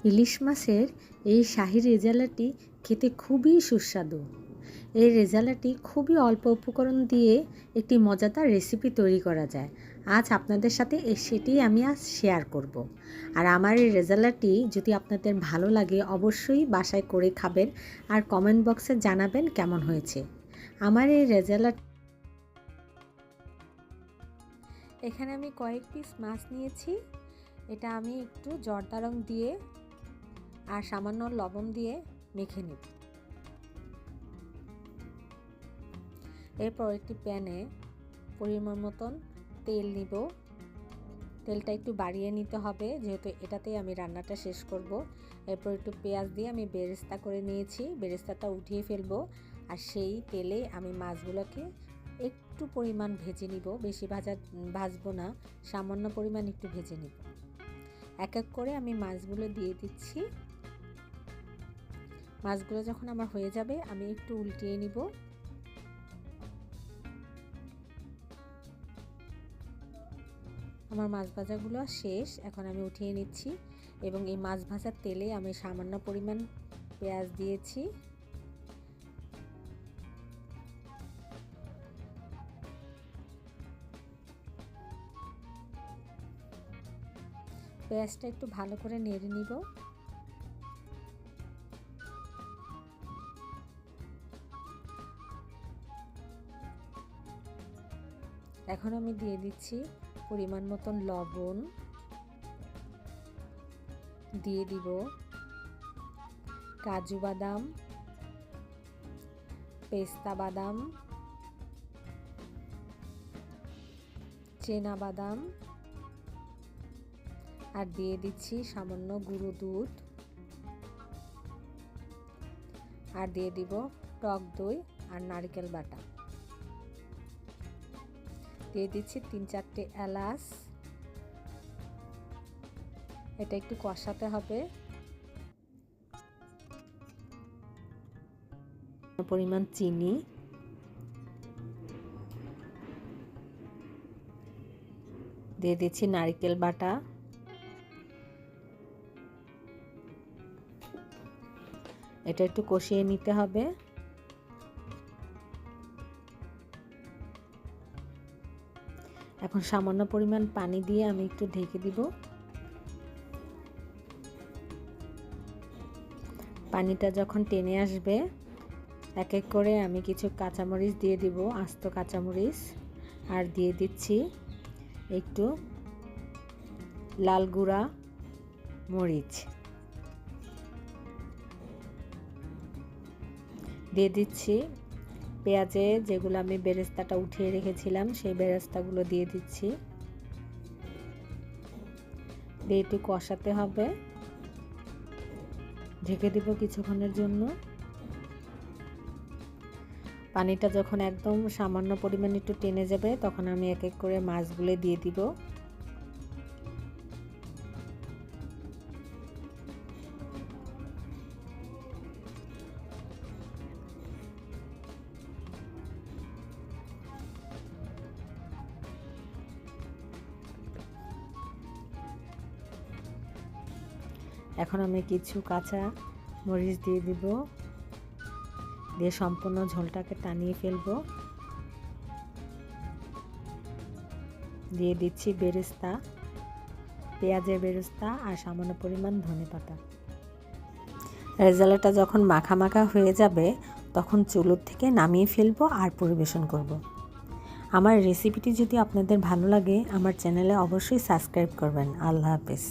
ইলিশ মাছের এই শাহী রেজালাটি খেতে খুবই সুস্বাদু। এই রেজালাটি খুবই অল্প উপকরণ দিয়ে একটি মজাদার রেসিপি তৈরি করা যায়। আজ আপনাদের সাথে সেটি আমি আজ শেয়ার করব। আর আমার এই রেজালাটি যদি আপনাদের ভালো লাগে অবশ্যই বাসায় করে খাবেন আর কমেন্ট বক্সে জানাবেন কেমন হয়েছে। আমার এই রেজালা এখানে আমি কয়েক পিস মাছ নিয়েছি। এটা আমি একটু জর্দা রং দিয়ে আর সামান্য লবণ দিয়ে মেখে নিব। এরপর একটি প্যানে পরিমাণ মতন তেল নিব। তেলটা একটু বাড়িয়ে নিতে হবে যেহেতু এটাতেই আমি রান্নাটা শেষ করব। এরপর একটু পেঁয়াজ দিয়ে আমি বেরেস্তা করে নিয়েছি, বেরেস্তাটা উঠিয়ে ফেলবো। আর সেই তেলে আমি মাছগুলোকে একটু পরিমাণ ভেজে নিব, বেশি ভাজবো না, সামান্য পরিমাণ একটু ভেজে নিব। এক এক করে আমি মাছগুলো দিয়ে দিচ্ছি। মাছগুলো যখন আমার হয়ে যাবে আমি একটু উল্টিয়ে নিব। আমার মাছ ভাজাগুলো শেষ, এখন আমি উঠিয়ে নিচ্ছি এবং এই মাছ ভাজার তেলে আমি সামান্য পরিমাণ পেঁয়াজ দিয়েছি। পেঁয়াজটা একটু ভালো করে নেড়ে নিব। এখন আমি দিয়ে দিচ্ছি পরিমাণ মতন লবণ, দিয়ে দিব কাজু বাদাম, পেস্তা বাদাম, চেনা বাদাম, আর দিয়ে দিচ্ছি সামান্য গুঁড়ো দুধ, আর দিয়ে দিব টক দই আর নারকেল বাটা, দিয়ে দিচ্ছি 3-4টে এলাচ। এটা একটু কষাতে হবে। পরিমাণ চিনি, দিয়ে দিচ্ছি নারকেল বাটা, এটা একটু কষিয়ে নিতে হবে। এখন সামান্য পরিমাণ পানি দিয়ে আমি একটু ঢেকে দিব। পানিটা যখন টেনে আসবে এক এক করে আমি কিছু কাঁচামরিচ দিয়ে দিব, আস্ত কাঁচামরিচ, আর দিয়ে দিচ্ছি একটু লাল গুঁড়া মরিচ, দিয়ে দিচ্ছি পেঁয়াজে যেগুলো আমি বেরেস্তাটা উঠিয়ে রেখেছিলাম সেই বেরেস্তাগুলো দিয়ে দিচ্ছি। দিয়ে একটু কষাতে হবে, ঢেকে দিব কিছুক্ষণের জন্য। পানিটা যখন একদম সামান্য পরিমাণ একটু টেনে যাবে তখন আমি এক এক করে মাছগুলো দিয়ে দিব। এখন আমি কিছু কাঁচা মরিচ দিয়ে দিব, দিয়ে সম্পূর্ণ ঝোলটাকে টানিয়ে ফেলবো। দিয়ে দিচ্ছি বেরেস্তা, পেঁয়াজের বেরেস্তা আর সামান্য পরিমাণ ধনেপাতা। রেজালাটা যখন মাখা মাখা হয়ে যাবে তখন চুলোর থেকে নামিয়ে ফেলবো আর পরিবেশন করব। আমার রেসিপিটি যদি আপনাদের ভালো লাগে আমার চ্যানেলে অবশ্যই সাবস্ক্রাইব করবেন। আল্লাহ হাফেজ।